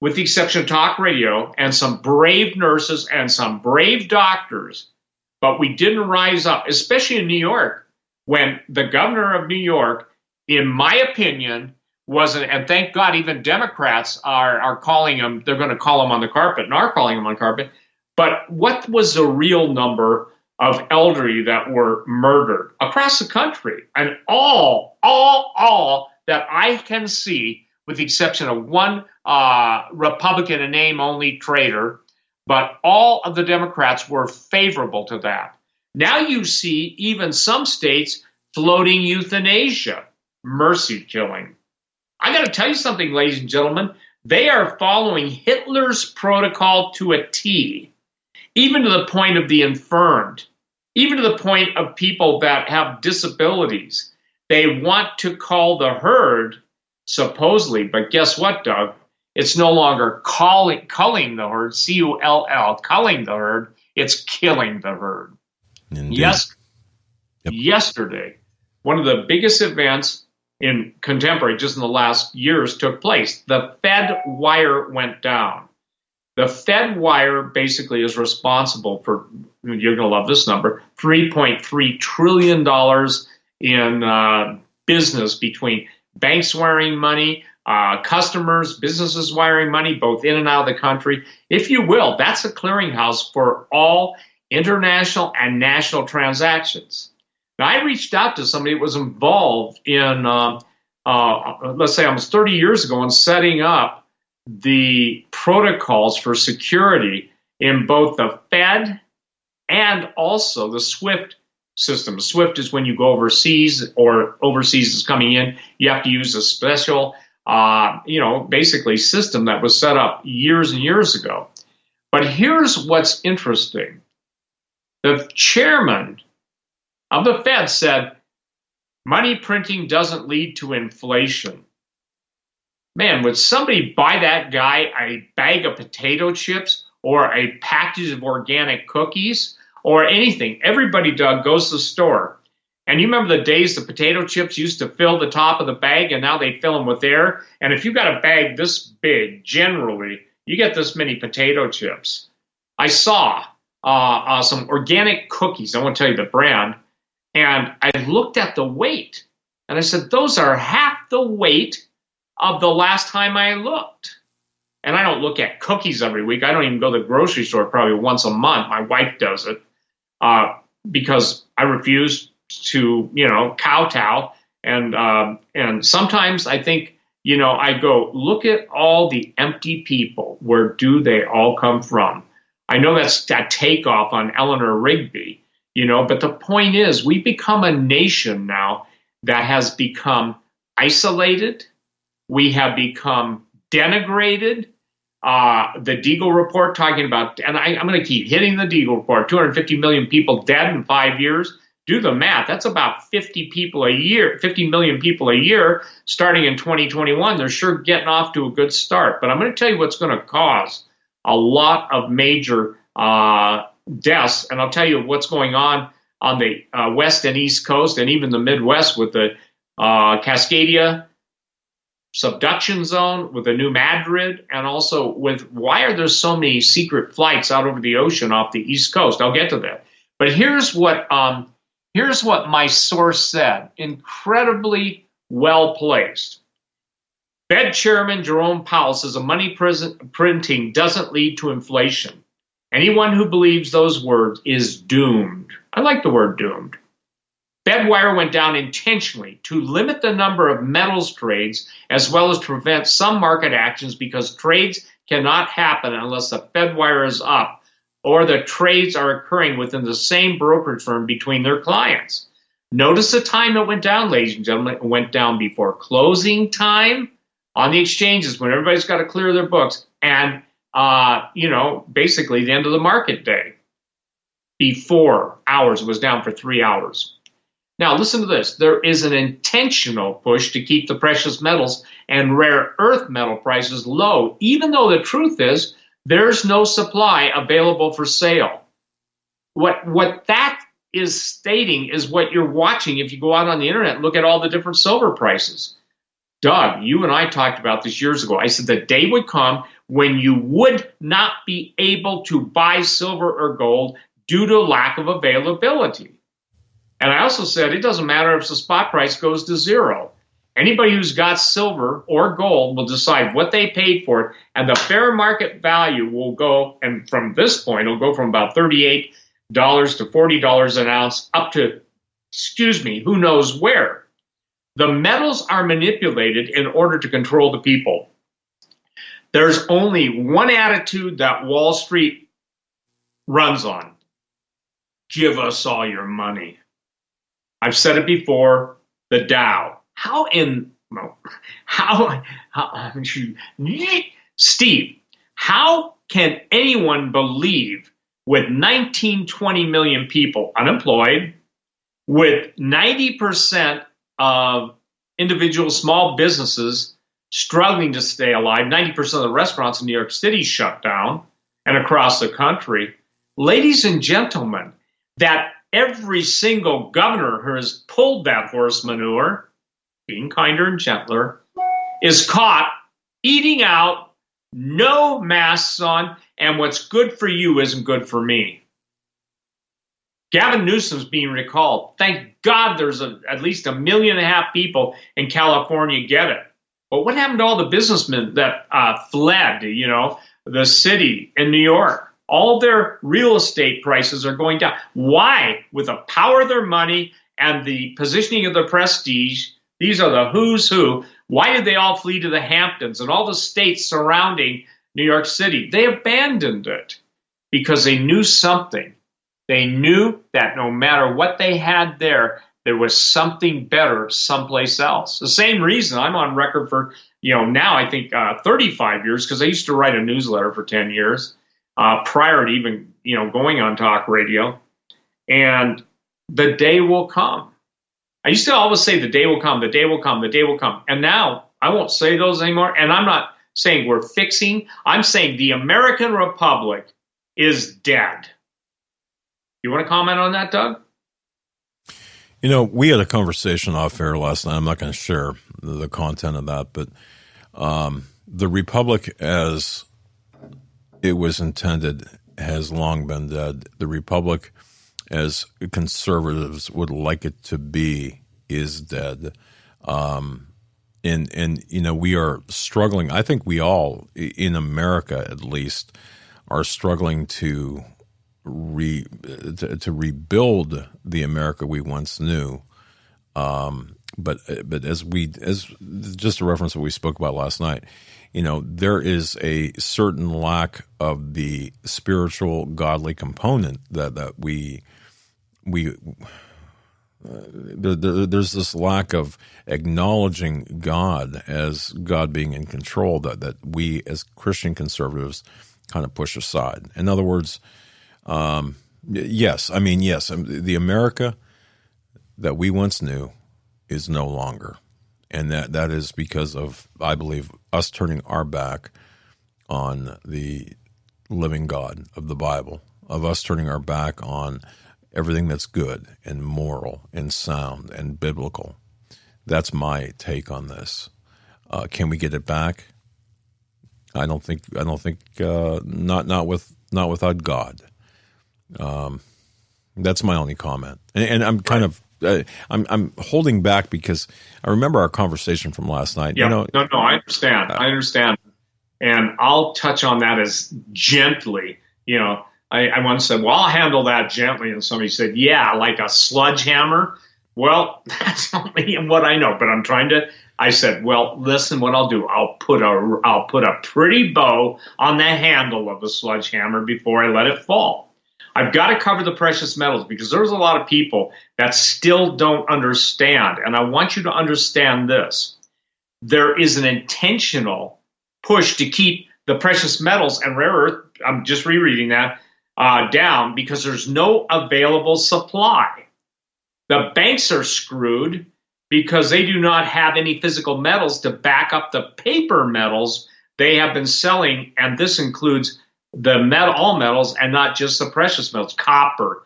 with the exception of talk radio and some brave nurses and some brave doctors, but we didn't rise up, especially in New York, when the governor of New York, in my opinion, wasn't, and thank God even Democrats are calling him, they're going to call him on the carpet and are calling him on the carpet, but what was the real number of elderly that were murdered across the country? And all that I can see, with the exception of one Republican, a name-only traitor, but all of the Democrats were favorable to that. Now you see even some states floating euthanasia, mercy killing. I got to tell you something, ladies and gentlemen. They are following Hitler's protocol to a T, even to the point of the infirmed, even to the point of people that have disabilities. They want to call the herd, supposedly, but guess what, Doug? It's no longer culling the herd, C-U-L-L, culling the herd. It's killing the herd. Yes. Yep. Yesterday, one of the biggest events in contemporary, just in the last years, took place. The Fed wire went down. The Fed wire basically is responsible for, you're going to love this number, $3.3 trillion in business between banks wiring money, customers, businesses wiring money, both in and out of the country. If you will, that's a clearinghouse for all international and national transactions. Now, I reached out to somebody that was involved in, let's say almost 30 years ago, in setting up the protocols for security in both the Fed and also the SWIFT system. SWIFT is when you go overseas or overseas is coming in. You have to use a special, basically system that was set up years and years ago. But here's what's interesting. The chairman of the Fed said, money printing doesn't lead to inflation. Man, would somebody buy that guy a bag of potato chips or a package of organic cookies or anything? Everybody, Doug, goes to the store. And you remember the days the potato chips used to fill the top of the bag, and now they fill them with air? And if you got a bag this big, generally, you get this many potato chips. I saw some organic cookies. I won't tell you the brand. And I looked at the weight, and I said, those are half the weight of the last time I looked. And I don't look at cookies every week. I don't even go to the grocery store probably once a month. My wife does it because I refuse to, kowtow. And sometimes I think, I go, look at all the empty people. Where do they all come from? I know that's a takeoff on Eleanor Rigby, but the point is we become a nation now that has become isolated. We have become denigrated. The Deagle report talking about, and I'm going to keep hitting the Deagle report, 250 million people dead in 5 years. Do the math. That's about 50 million people a year starting in 2021. They're sure getting off to a good start. But I'm going to tell you what's going to cause a lot of major deaths. And I'll tell you what's going on the West and East Coast and even the Midwest with the Cascadia subduction zone, with the New Madrid, and also with why are there so many secret flights out over the ocean off the East Coast? I'll get to that. But here's what my source said, incredibly well placed. Fed Chairman Jerome Powell says money printing doesn't lead to inflation. Anyone who believes those words is doomed. I like the word doomed. Fedwire went down intentionally to limit the number of metals trades as well as to prevent some market actions because trades cannot happen unless the Fedwire is up or the trades are occurring within the same brokerage firm between their clients. Notice the time it went down, ladies and gentlemen. It went down before closing time on the exchanges when everybody's got to clear their books and, basically the end of the market day. Before hours, it was down for 3 hours. Now, listen to this. There is an intentional push to keep the precious metals and rare earth metal prices low, even though the truth is there's no supply available for sale. What that is stating is what you're watching if you go out on the internet and look at all the different silver prices. Doug, you and I talked about this years ago. I said the day would come when you would not be able to buy silver or gold due to lack of availability. And I also said it doesn't matter if the spot price goes to zero. Anybody who's got silver or gold will decide what they paid for it, and the fair market value will go, and from this point, it'll go from about $38 to $40 an ounce up to, who knows where. The metals are manipulated in order to control the people. There's only one attitude that Wall Street runs on. Give us all your money. I've said it before, the Dow. Steve, how can anyone believe with 19, 20 million people unemployed, with 90% of individual small businesses struggling to stay alive, 90% of the restaurants in New York City shut down and across the country, ladies and gentlemen, that every single governor who has pulled that horse manure, being kinder and gentler, is caught eating out, no masks on, and what's good for you isn't good for me. Gavin Newsom's being recalled. Thank God there's at least 1.5 million people in California get it. But what happened to all the businessmen that fled, the city in New York? All their real estate prices are going down. Why? With the power of their money and the positioning of their prestige, these are the who's who. Why did they all flee to the Hamptons and all the states surrounding New York City? They abandoned it because they knew something. They knew that no matter what they had there was something better someplace else. The same reason I'm on record for, now I think 35 years, because I used to write a newsletter for 10 years prior to even, going on talk radio. And the day will come. I used to always say the day will come, the day will come, the day will come. And now I won't say those anymore. And I'm not saying we're fixing. I'm saying the American Republic is dead. You want to comment on that, Doug? We had a conversation off air last night. I'm not going to share the content of that, but the Republic as it was intended has long been dead. The Republic as conservatives would like it to be is dead. And we are struggling. I think we all, in America at least, are struggling to rebuild the America we once knew. But as just a reference to what we spoke about last night, there is a certain lack of the spiritual, godly component that there's this lack of acknowledging God as God being in control that we as Christian conservatives kind of push aside. In other words, yes, the America that we once knew is no longer. And that is because of, I believe, us turning our back on the living God of the Bible, of us turning our back on everything that's good and moral and sound and biblical. That's my take on this. Can we get it back? I don't think. Not without God. That's my only comment, and I'm kind of I'm holding back because I remember our conversation from last night. Yeah, no, I understand, and I'll touch on that as gently. I once said, "Well, I'll handle that gently," and somebody said, "Yeah, like a sledgehammer." Well, that's only what I know, but I'm trying to. I said, "Well, listen, what I'll do, I'll put a pretty bow on the handle of the sledgehammer before I let it fall." I've got to cover the precious metals because there's a lot of people that still don't understand. And I want you to understand this. There is an intentional push to keep the precious metals and rare earth, I'm just rereading that, down because there's no available supply. The banks are screwed because they do not have any physical metals to back up the paper metals they have been selling. And this includes all metals and not just the precious metals, copper,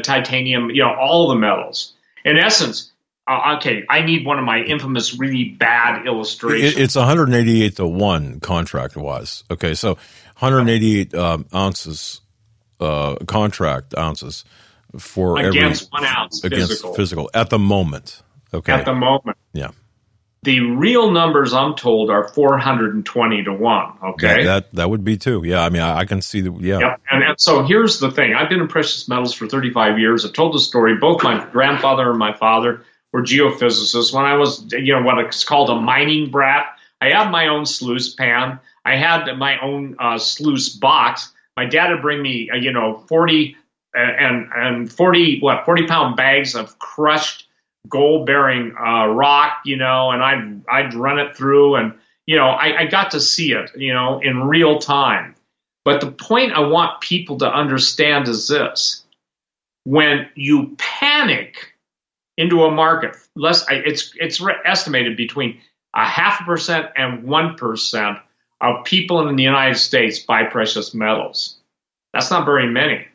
titanium, all the metals. In essence, Okay, I need one of my infamous, really bad illustrations. It's 188 to 1 contract wise. Okay, so 188 ounces, contract ounces for against 1 ounce physical at the moment. Okay, at the moment. Yeah. The real numbers I'm told are 420 to 1. Okay, that would be too. Yeah, I mean, I can see that. Yeah, yep. And so here's the thing: I've been in precious metals for 35 years. I've told the story. Both my grandfather and my father were geophysicists. When I was, what it's called a mining brat, I had my own sluice pan. I had my own sluice box. My dad would bring me, 40 and 40-pound bags of crushed gold-bearing rock, and I'd run it through, and I got to see it, in real time. But the point I want people to understand is this: when you panic into a market, it's estimated between 0.5% and 1% of people in the United States buy precious metals. That's not very many.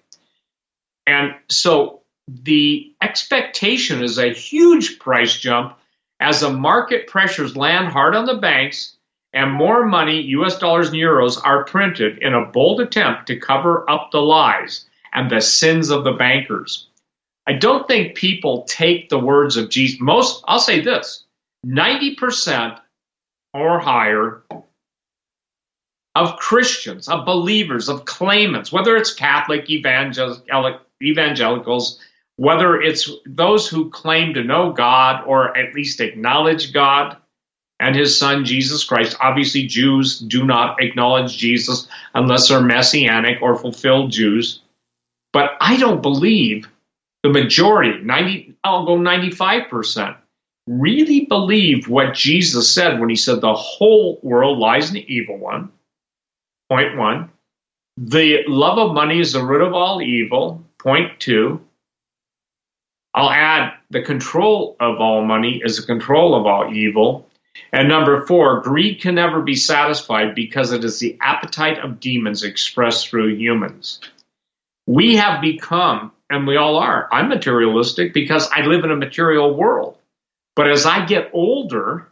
And so the expectation is a huge price jump as the market pressures land hard on the banks and more money, US dollars and euros, are printed in a bold attempt to cover up the lies and the sins of the bankers. I don't think people take the words of Jesus. I'll say this, 90% or higher of Christians, of believers, of claimants, whether it's Catholic, evangelicals, whether it's those who claim to know God or at least acknowledge God and his son, Jesus Christ. Obviously, Jews do not acknowledge Jesus unless they're Messianic or fulfilled Jews. But I don't believe the majority, 95%, really believed what Jesus said when he said the whole world lies in the evil one. Point 1. The love of money is the root of all evil. Point 2. I'll add the control of all money is the control of all evil. And number 4, greed can never be satisfied because it is the appetite of demons expressed through humans. We have become, and we all are, I'm materialistic because I live in a material world. But as I get older,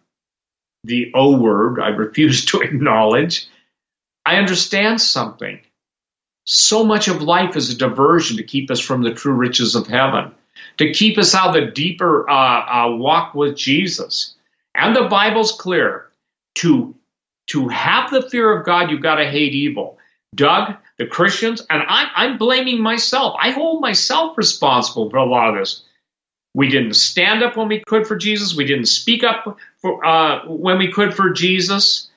the O word I refuse to acknowledge, I understand something. So much of life is a diversion to keep us from the true riches of heaven, to keep us out of the deeper walk with Jesus. And the Bible's clear. To have the fear of God, you've got to hate evil. Doug, the Christians, and I'm blaming myself. I hold myself responsible for a lot of this. We didn't stand up when we could for Jesus. We didn't speak up when we could for Jesus.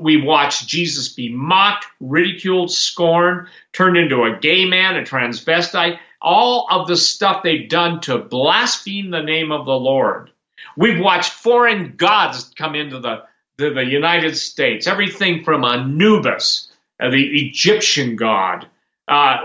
We watched Jesus be mocked, ridiculed, scorned, turned into a gay man, a transvestite, all of the stuff they've done to blaspheme the name of the Lord. We've watched foreign gods come into the United States, everything from Anubis, the Egyptian god.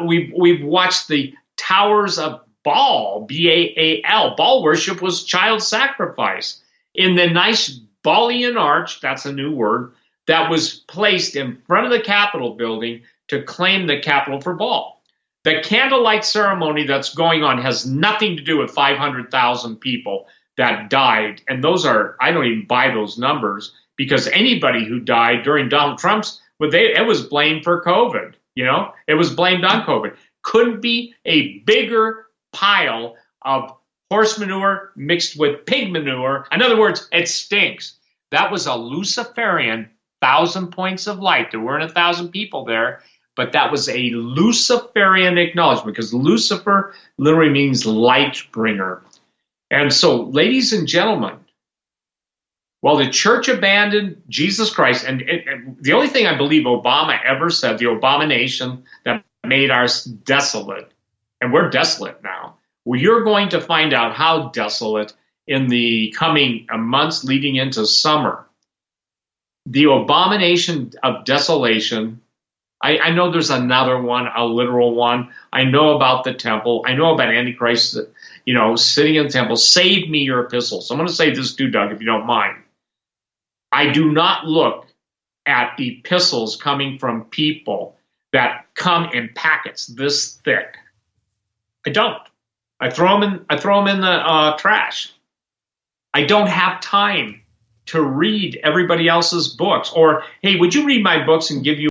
We've watched the towers of Baal, B-A-A-L. Baal worship was child sacrifice. In the nice Baalian arch, that's a new word, that was placed in front of the Capitol building to claim the capital for Baal. The candlelight ceremony that's going on has nothing to do with 500,000 people that died. And those are, I don't even buy those numbers, because anybody who died during Donald Trump's, it was blamed for COVID. It was blamed on COVID. Couldn't be a bigger pile of horse manure mixed with pig manure. In other words, it stinks. That was a Luciferian 1,000 points of light. There weren't 1,000 people there, but that was a Luciferian acknowledgement, because Lucifer literally means light bringer. And so, ladies and gentlemen, while the church abandoned Jesus Christ, and the only thing I believe Obama ever said, the abomination that made us desolate, and we're desolate now, well, you're going to find out how desolate in the coming months leading into summer. The abomination of desolation, I know there's another one, a literal one. I know about the temple. I know about Antichrist, sitting in the temple. Save me your epistles. I'm going to say this too, Doug, if you don't mind. I do not look at epistles coming from people that come in packets this thick. I don't. I throw them in the trash. I don't have time to read everybody else's books. Or, hey, would you read my books and give you